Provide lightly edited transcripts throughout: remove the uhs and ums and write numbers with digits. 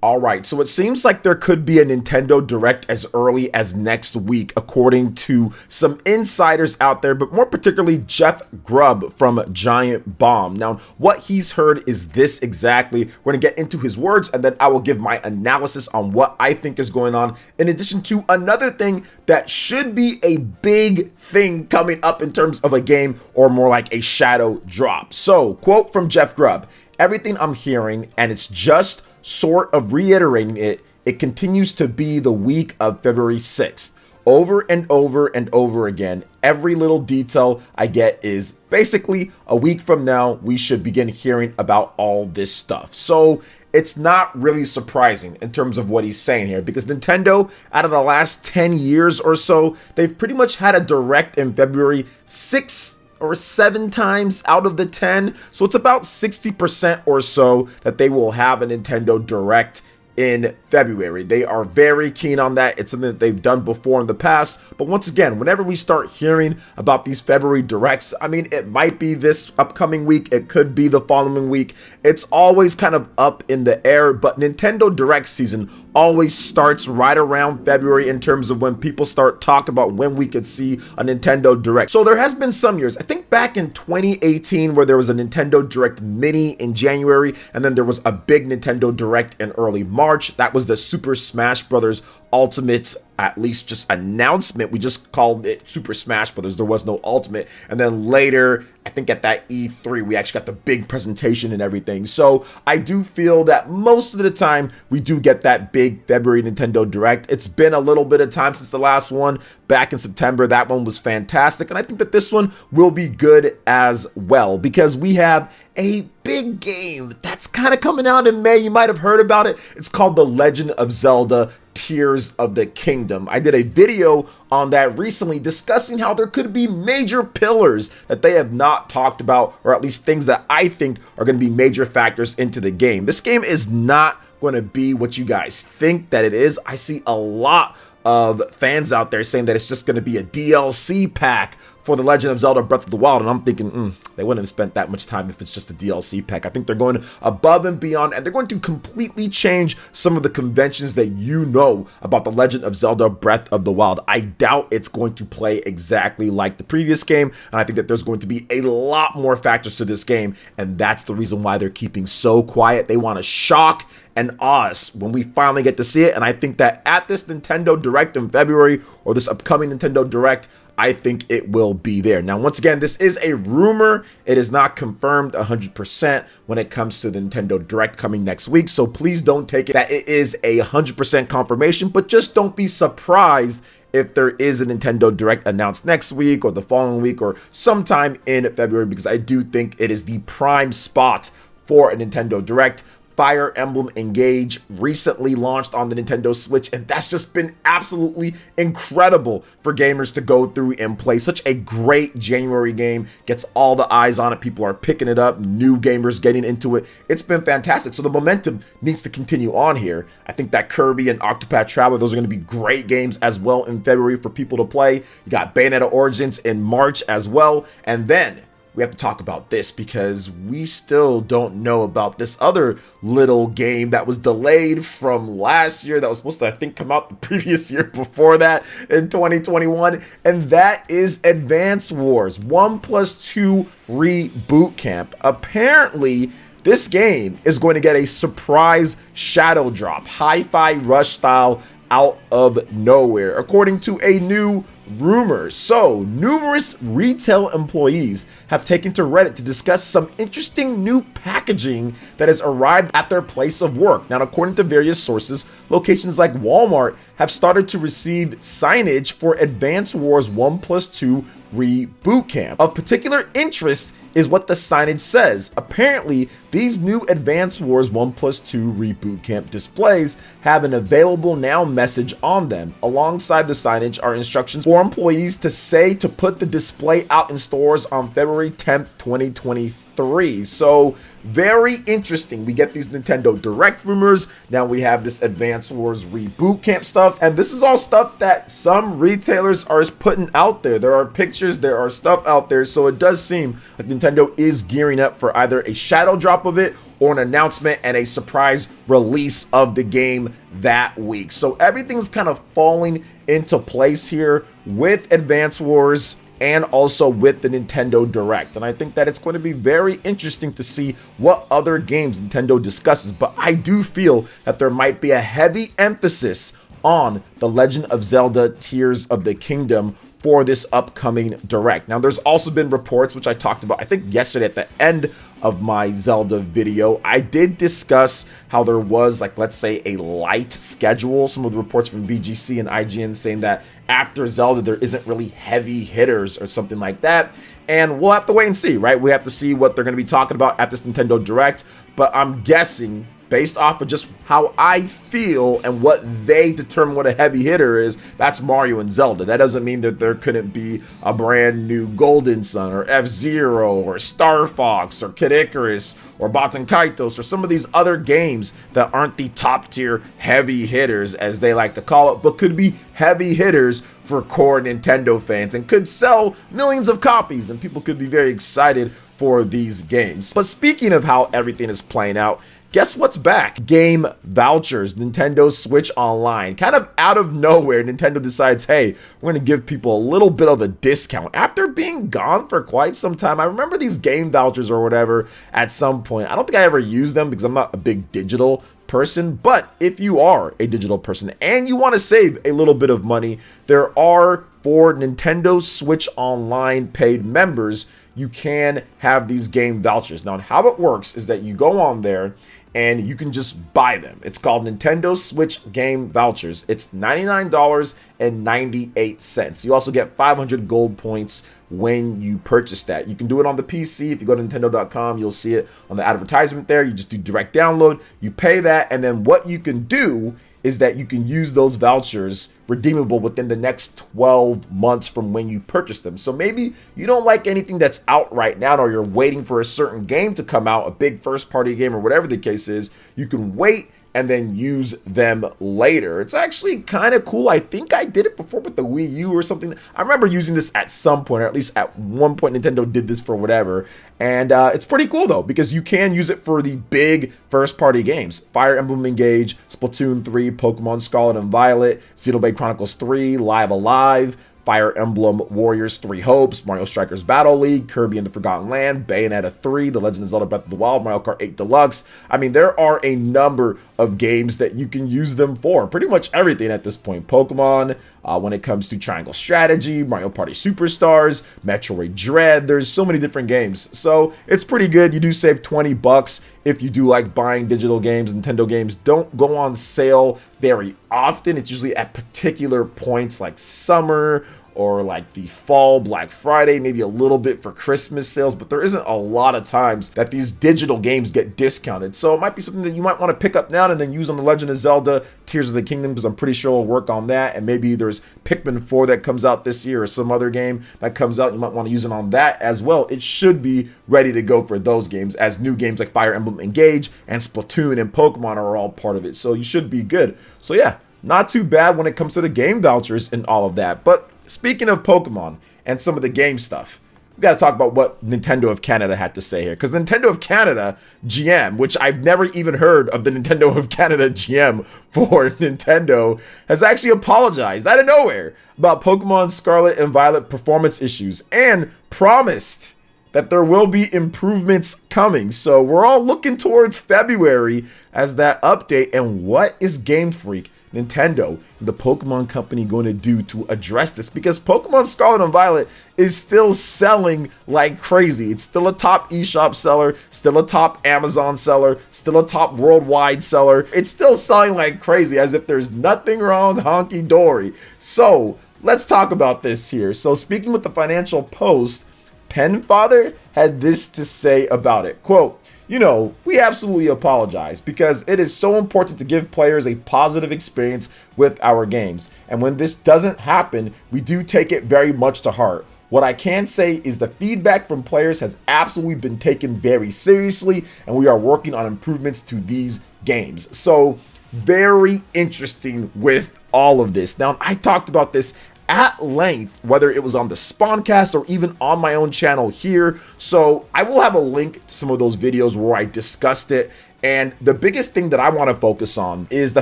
All right, so it seems like there could be a Nintendo Direct as early as next week, according to some insiders out there, but more particularly Jeff Grubb from Giant Bomb. Now, what he's heard is this exactly. We're going to get into his words, and then I will give my analysis on what I think is going on, in addition to another thing that should be a big thing coming up in terms of a game, or more like a shadow drop. So, quote from Jeff Grubb, "Everything I'm hearing, and it's just sort of reiterating it, it continues to be the week of February 6th. Over and over and over again, every little detail I get is basically a week from now, we should begin hearing about all this stuff." So it's not really surprising in terms of what he's saying here, because Nintendo, out of the last 10 years or so, they've pretty much had a Direct in February 6 or 7 times out of the 10. So it's about 60% or so that they will have a Nintendo Direct in February. They are very keen on that. It's something that they've done before in the past. But once again, whenever we start hearing about these February Directs, I mean, it might be this upcoming week. It could be the following week. It's always kind of up in the air. But Nintendo Direct season always starts right around February in terms of when people start talking about when we could see a Nintendo Direct. So there has been some years, I think back in 2018, where there was a Nintendo Direct Mini in January, and then there was a big Nintendo Direct in early March. That was the Super Smash Bros. Ultimate, at least just announcement. We just called it Super Smash Brothers. There was no Ultimate. And then later, I think at that E3, we actually got the big presentation and everything. So I do feel that most of the time we do get that big February Nintendo Direct. It's been a little bit of time since the last one back in September. That one was fantastic. And I think that this one will be good as well, because we have a big game that's kind of coming out in May. You might have heard about it. It's called The Legend of Zelda Tears of the Kingdom. I did a video on that recently discussing how there could be major pillars that they have not talked about, or at least things that I think are going to be major factors into the game. This game is not going to be what you guys think that it is. I see a lot of fans out there saying that it's just going to be a DLC pack for The Legend of Zelda Breath of the Wild, and I'm thinking, they wouldn't have spent that much time if it's just a DLC pack. I think they're going above and beyond, and they're going to completely change some of the conventions that you know about The Legend of Zelda Breath of the Wild. I doubt it's going to play exactly like the previous game, and I think that there's going to be a lot more factors to this game, and that's the reason why they're keeping so quiet. They want to shock and awe us when we finally get to see it, and I think that at this Nintendo Direct in February, or this upcoming Nintendo Direct, I think it will be there. Now, once again, this is a rumor. It is not confirmed 100% when it comes to the Nintendo Direct coming next week. So please don't take it that it is a 100% confirmation, but just don't be surprised if there is a Nintendo Direct announced next week or the following week or sometime in February, because I do think it is the prime spot for a Nintendo Direct. Fire Emblem Engage recently launched on the Nintendo Switch, and that's just been absolutely incredible for gamers to go through and play. Such a great January game, gets all the eyes on it, people are picking it up, new gamers getting into it. It's been fantastic, so the momentum needs to continue on here. I think that Kirby and Octopath Traveler, those are going to be great games as well in February for people to play. You got Bayonetta Origins in March as well, and then we have to talk about this because we still don't know about this other little game that was delayed from last year that was supposed to, I think, come out the previous year before that in 2021, and that is Advance Wars 1+2 Reboot Camp. Apparently, this game is going to get a surprise shadow drop, Hi-Fi Rush style, out of nowhere, according to a new rumor. So, numerous retail employees have taken to Reddit to discuss some interesting new packaging that has arrived at their place of work. Now, according to various sources, locations like Walmart have started to receive signage for Advance Wars 1+2 Reboot Camp. Of particular interest is what the signage says. Apparently, these new Advance Wars 1+2 Reboot Camp displays have an available now message on them. Alongside the signage are instructions for employees to say to put the display out in stores on February 10th, 2023. So, very interesting. We get these Nintendo Direct rumors. Now we have this Advance Wars Reboot Camp stuff. And this is all stuff that some retailers are putting out there. There are pictures, there are stuff out there. So it does seem like Nintendo is gearing up for either a shadow drop of it or an announcement and a surprise release of the game that week. So everything's kind of falling into place here with Advance Wars and also with the Nintendo Direct. And I think that it's going to be very interesting to see what other games Nintendo discusses. But I do feel that there might be a heavy emphasis on The Legend of Zelda Tears of the Kingdom for this upcoming Direct. Now, there's also been reports, which I talked about, I think yesterday at the end of my Zelda video. I did discuss how there was, like, let's say a light schedule. Some of the reports from VGC and IGN saying that after Zelda, there isn't really heavy hitters or something like that. And we'll have to wait and see, right? We have to see what they're going to be talking about at this Nintendo Direct. But I'm guessing, based off of just how I feel and what they determine what a heavy hitter is, that's Mario and Zelda. That doesn't mean that there couldn't be a brand new Golden Sun or F-Zero or Star Fox or Kid Icarus or Baten Kaitos or some of these other games that aren't the top tier heavy hitters, as they like to call it, but could be heavy hitters for core Nintendo fans and could sell millions of copies, and people could be very excited for these games. But speaking of how everything is playing out, guess what's back? Game vouchers, Nintendo Switch Online. Kind of out of nowhere, Nintendo decides, hey, we're going to give people a little bit of a discount after being gone for quite some time. I remember these game vouchers or whatever at some point. I don't think I ever used them because I'm not a big digital person, but if you are a digital person and you want to save a little bit of money, there are, for Nintendo Switch Online paid members, you can have these game vouchers. Now, how it works is that you go on there and you can just buy them. It's called Nintendo Switch Game Vouchers. It's $99.98. You also get 500 gold points when you purchase that. You can do it on the PC. If you go to Nintendo.com, you'll see it on the advertisement there. You just do direct download, you pay that, and then what you can do is that you can use those vouchers redeemable within the next 12 months from when you purchase them. So maybe you don't like anything that's out right now, or you're waiting for a certain game to come out, a big first party game or whatever the case is. You can wait and then use them later. It's actually kind of cool. I think I did it before with the Wii U or something. I remember using this at some point, or at least at one point Nintendo did this for whatever. And it's pretty cool though, because you can use it for the big first party games. Fire Emblem Engage, Splatoon 3, Pokemon Scarlet and Violet, Xenoblade Chronicles 3, Live Alive, Fire Emblem Warriors 3 Hopes, Mario Strikers Battle League, Kirby and the Forgotten Land, Bayonetta 3, The Legend of Zelda Breath of the Wild, Mario Kart 8 Deluxe. I mean, there are a number of games that you can use them for. Pretty much everything at this point. Pokemon, when it comes to Triangle Strategy, Mario Party Superstars, Metroid Dread. There's so many different games. So it's pretty good. You do save 20 bucks if you do like buying digital games. Nintendo games don't go on sale very often. It's usually at particular points like summer or like the fall, Black Friday, maybe a little bit for Christmas sales, but there isn't a lot of times that these digital games get discounted. So it might be something that you might want to pick up now and then use on The Legend of Zelda Tears of the Kingdom, because I'm pretty sure we'll work on that. And maybe there's Pikmin 4 that comes out this year or some other game that comes out. You might want to use it on that as well. It should be ready to go for those games, as new games like Fire Emblem Engage and Splatoon and Pokemon are all part of it. So you should be good. So yeah, not too bad when it comes to the game vouchers and all of that. But speaking of Pokemon and some of the game stuff, we got to talk about what Nintendo of Canada had to say here. Because Nintendo of Canada GM, which I've never even heard of the Nintendo of Canada GM for Nintendo, has actually apologized out of nowhere about Pokemon Scarlet and Violet performance issues and promised that there will be improvements coming. So we're all looking towards February as that update. And what is Game Freak, Nintendo, and the Pokemon Company going to do to address this? Because Pokemon Scarlet and Violet is still selling like crazy. It's still a top eShop seller, still a top Amazon seller, still a top worldwide seller. It's still selling like crazy, as if there's nothing wrong, honky dory. So let's talk about this here. So speaking with the Financial Post, Penfather had this to say about it. Quote, "You know, we absolutely apologize because it is so important to give players a positive experience with our games. And when this doesn't happen, we do take it very much to heart. What I can say is the feedback from players has absolutely been taken very seriously, and we are working on improvements to these games." So very interesting with all of this. Now, I talked about this at length, whether it was on the Spawncast or even on my own channel here. So I will have a link to some of those videos where I discussed it. And the biggest thing that I want to focus on is the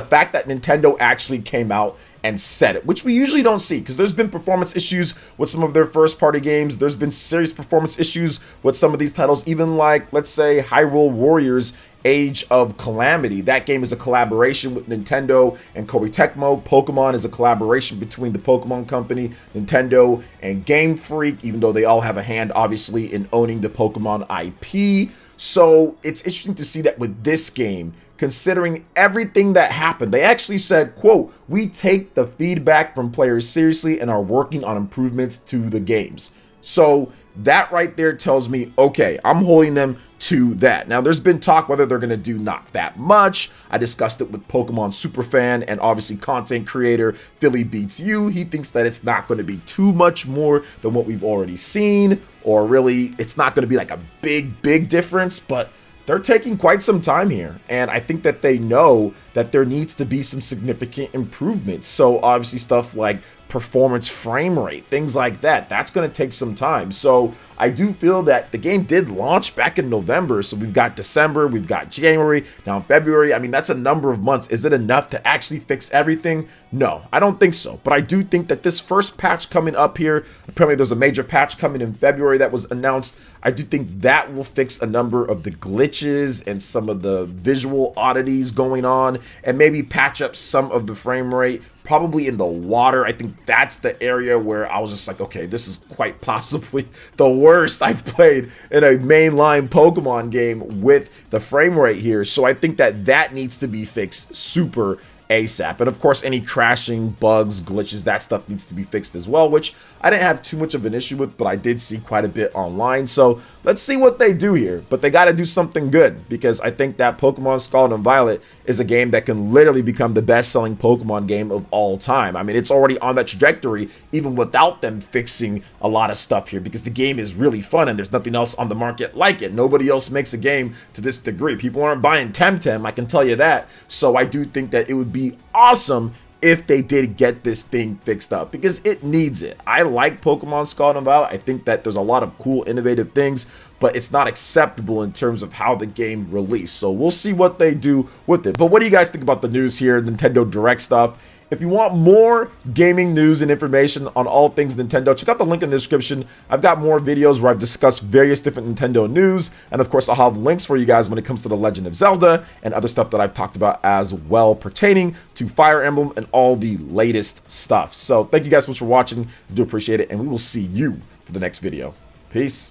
fact that Nintendo actually came out and said it, which we usually don't see, because there's been performance issues with some of their first party games. There's been serious performance issues with some of these titles, even like, let's say, Hyrule Warriors Age of Calamity. That game is a collaboration with Nintendo and Koei Tecmo. Pokemon is a collaboration between the Pokemon Company, Nintendo, and Game Freak, even though they all have a hand, obviously, in owning the Pokemon IP. So it's interesting to see that with this game, considering everything that happened, they actually said, quote, "We take the feedback from players seriously and are working on improvements to the games." So that right there tells me, okay, I'm holding them to that. Now, there's been talk whether they're going to do not that much. I discussed it with Pokemon Superfan and obviously content creator Philly Beats You. He thinks that it's not going to be too much more than what we've already seen, or really it's not going to be like a big difference, but they're taking quite some time here, and I think that they know that there needs to be some significant improvements. So obviously stuff like performance, frame rate, things like that, that's going to take some time. So I do feel that the game did launch back in November, so we've got December, we've got January, now February. I mean, that's a number of months. Is it enough to actually fix everything? No, I don't think so. But I do think that this first patch coming up here, apparently there's a major patch coming in February that was announced. I do think that will fix a number of the glitches and some of the visual oddities going on, and maybe patch up some of the frame rate, probably in the water. I think that's the area where I was just like, okay, this is quite possibly the worst I've played in a mainline Pokemon game with the frame rate here. So I think that that needs to be fixed super ASAP. And of course, any crashing, bugs, glitches, that stuff needs to be fixed as well, which I didn't have too much of an issue with, but I did see quite a bit online. So let's see what they do here. But they got to do something good, because I think that Pokemon Scarlet and Violet is a game that can literally become the best-selling Pokemon game of all time. I mean, it's already on that trajectory, even without them fixing a lot of stuff here, because the game is really fun and there's nothing else on the market like it. Nobody else makes a game to this degree. People aren't buying Temtem, I can tell you that. So I do think that it would be awesome if they did get this thing fixed up, because it needs it. I like Pokemon Scarlet and Violet. I think that there's a lot of cool, innovative things, but it's not acceptable in terms of how the game released. So we'll see what they do with it. But what do you guys think about the news here, Nintendo Direct stuff? If you want more gaming news and information on all things Nintendo, check out the link in the description. I've got more videos where I've discussed various different Nintendo news, and of course I'll have links for you guys when it comes to The Legend of Zelda and other stuff that I've talked about as well pertaining to Fire Emblem and all the latest stuff. So thank you guys so much for watching. I do appreciate it, and we will see you for the next video. Peace.